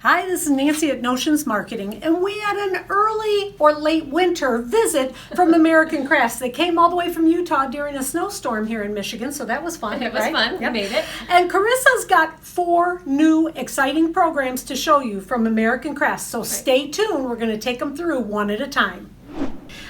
Hi, this is Nancy at Notions Marketing, and we had an early or late winter visit from American Crafts. They came all the way from Utah during a snowstorm here in Michigan, so that was fun. It was fun. Yep. We made it. And Carissa's got 4 new exciting programs to show you from American Crafts, so stay tuned. We're going to take them through one at a time.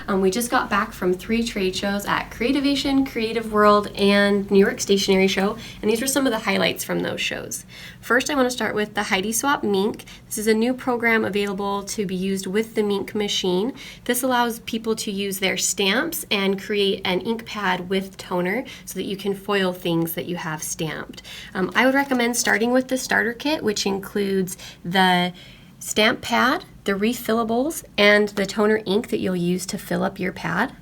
We just got back from 3 trade shows at Creativation, Creative World, and New York Stationery Show, and these were some of the highlights from those shows. First, I want to start with the Heidi Swapp Mink. This is a new program available to be used with the Mink machine. This allows people to use their stamps and create an ink pad with toner so that you can foil things that you have stamped. I would recommend starting with the starter kit, which includes the stamp pad, the refillables, and the toner ink that you'll use to fill up your pad.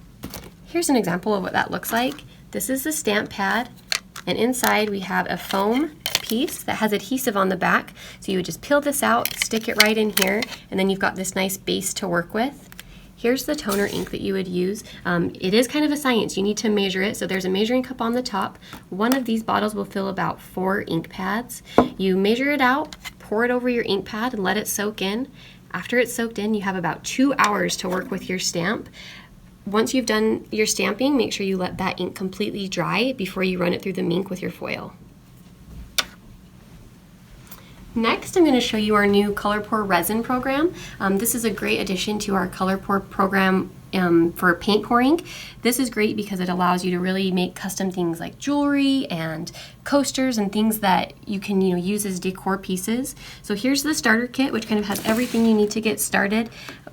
Here's an example of what that looks like. This is the stamp pad, and inside we have a foam piece that has adhesive on the back. So you would just peel this out, stick it right in here, and then you've got this nice base to work with. Here's the toner ink that you would use. It is kind of a science. You need to measure it. So there's a measuring cup on the top. One of these bottles will fill about 4 ink pads. You measure it out, pour it over your ink pad, and let it soak in. After it's soaked in, you have about 2 hours to work with your stamp. Once you've done your stamping, make sure you let that ink completely dry before you run it through the Mink with your foil. Next, I'm going to show you our new Color Pour Resin program. This is a great addition to our Color Pour program for paint pouring. This is great because it allows you to really make custom things like jewelry and coasters and things that you can use as decor pieces. So here's the starter kit, which kind of has everything you need to get started.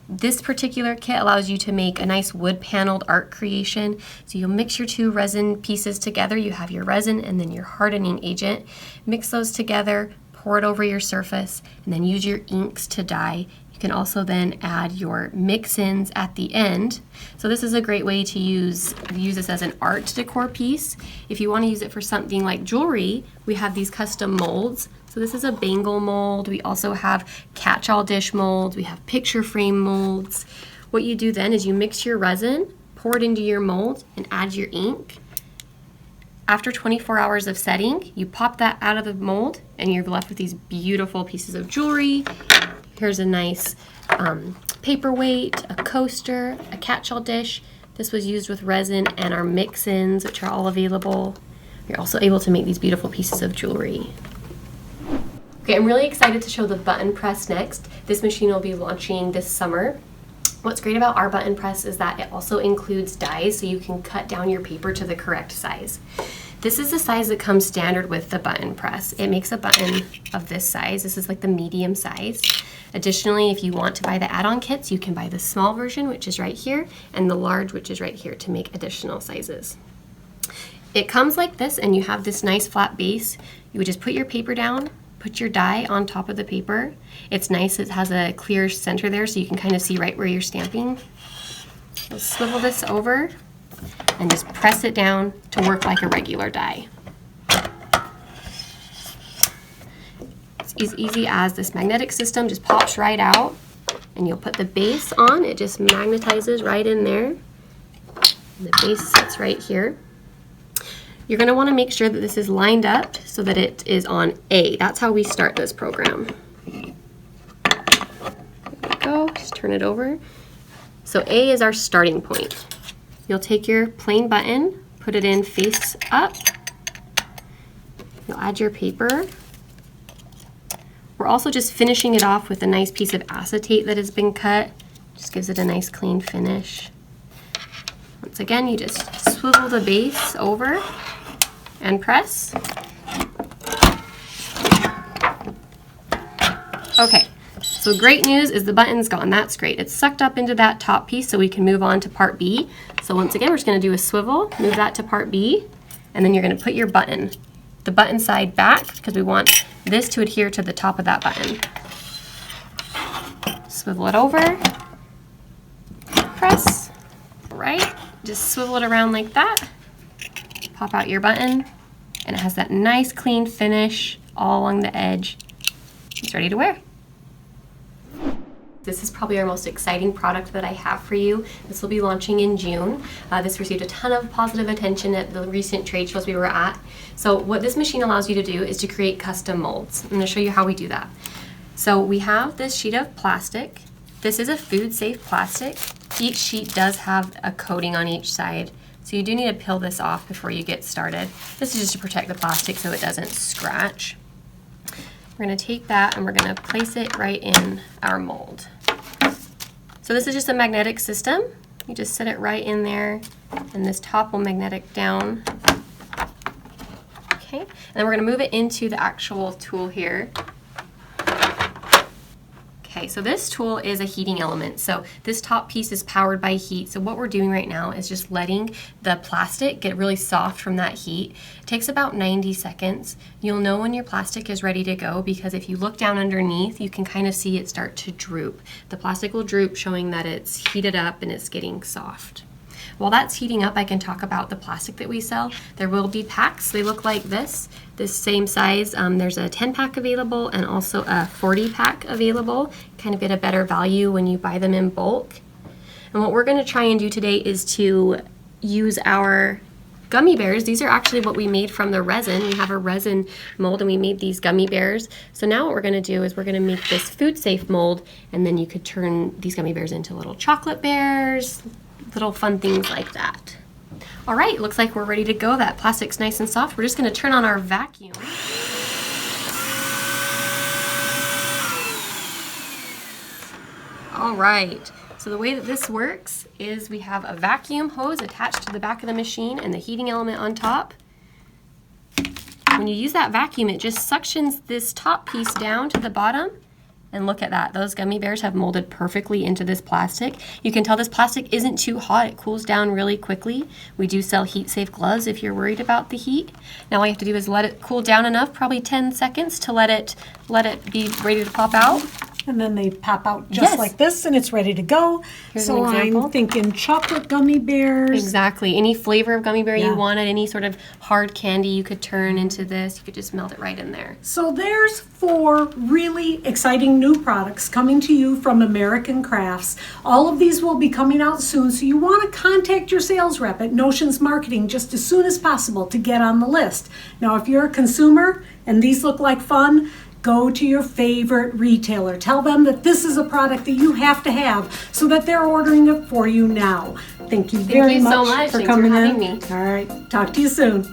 This particular kit allows you to make a nice wood paneled art creation. So you'll mix your 2 resin pieces together. You have your resin and then your hardening agent. Mix those together, pour it over your surface, and then use your inks to dye. You can also then add your mix-ins at the end. So this is a great way to use this as an art decor piece. If you want to use it for something like jewelry, we have these custom molds. So this is a bangle mold. We also have catch-all dish molds. We have picture frame molds. What you do then is you mix your resin, pour it into your mold, and add your ink. After 24 hours of setting, you pop that out of the mold and you're left with these beautiful pieces of jewelry. Here's a nice paperweight, a coaster, a catch-all dish. This was used with resin and our mix-ins, which are all available. You're also able to make these beautiful pieces of jewelry. Okay, I'm really excited to show the button press next. This machine will be launching this summer. What's great about our button press is that it also includes dies, so you can cut down your paper to the correct size. This is the size that comes standard with the button press. It makes a button of this size. This is like the medium size. Additionally, if you want to buy the add-on kits, you can buy the small version, which is right here, and the large, which is right here, to make additional sizes. It comes like this, and you have this nice flat base. You would just put your paper down, put your die on top of the paper. It's nice, it has a clear center there so you can kind of see right where you're stamping. So swivel this over and just press it down to work like a regular die. It's as easy as this magnetic system just pops right out, and you'll put the base on. It just magnetizes right in there. And the base sits right here. You're going to want to make sure that this is lined up so that it is on A. That's how we start this program. There we go. Just turn it over. So A is our starting point. You'll take your plain button, put it in face up. You'll add your paper. We're also just finishing it off with a nice piece of acetate that has been cut. Just gives it a nice clean finish. Once again, you just swivel the base over and press. Okay, so great news is the button's gone. That's great. It's sucked up into that top piece, so we can move on to part B. So once again, we're just going to do a swivel, move that to part B, and then you're going to put your button, the button side back, because we want this to adhere to the top of that button. Swivel it over, press, right, just swivel it around like that. Pop out your button, and it has that nice clean finish all along the edge. It's ready to wear. This is probably our most exciting product that I have for you. This will be launching in June. This received a ton of positive attention at the recent trade shows we were at. So what this machine allows you to do is to create custom molds. I'm going to show you how we do that. So we have this sheet of plastic. This is a food safe plastic. Each sheet does have a coating on each side. So you do need to peel this off before you get started. This is just to protect the plastic so it doesn't scratch. We're gonna take that and we're gonna place it right in our mold. So this is just a magnetic system. You just set it right in there and this top will magnetic down. Okay, and then we're gonna move it into the actual tool here. Okay, so this tool is a heating element. So this top piece is powered by heat. So what we're doing right now is just letting the plastic get really soft from that heat. It takes about 90 seconds. You'll know when your plastic is ready to go because if you look down underneath, you can kind of see it start to droop. The plastic will droop, showing that it's heated up and it's getting soft. While that's heating up, I can talk about the plastic that we sell. There will be packs. They look like this same size. There's a 10 pack available and also a 40 pack available. Kind of get a better value when you buy them in bulk. And what we're gonna try and do today is to use our gummy bears. These are actually what we made from the resin. We have a resin mold and we made these gummy bears. So now what we're gonna do is we're gonna make this food safe mold and then you could turn these gummy bears into little chocolate bears, little fun things like that. All right, looks like we're ready to go. That plastic's nice and soft. We're just gonna turn on our vacuum. All right, so the way that this works is we have a vacuum hose attached to the back of the machine and the heating element on top. When you use that vacuum, it just suctions this top piece down to the bottom. And look at that, those gummy bears have molded perfectly into this plastic. You can tell this plastic isn't too hot, it cools down really quickly. We do sell heat safe gloves if you're worried about the heat. Now all you have to do is let it cool down enough, probably 10 seconds to let it be ready to pop out. And then they pop out just like this and it's ready to go. Here's so an example. I'm thinking chocolate gummy bears. Exactly, any flavor of gummy bear you wanted, any sort of hard candy you could turn into this, you could just melt it right in there. So there's 4 really exciting new products coming to you from American Crafts. All of these will be coming out soon, so you want to contact your sales rep at Notions Marketing just as soon as possible to get on the list. Now if you're a consumer and these look like fun, go to your favorite retailer. Tell them that this is a product that you have to have so that they're ordering it for you now. Thank you very so much for Thanks coming for in. having me. All right, talk to you soon.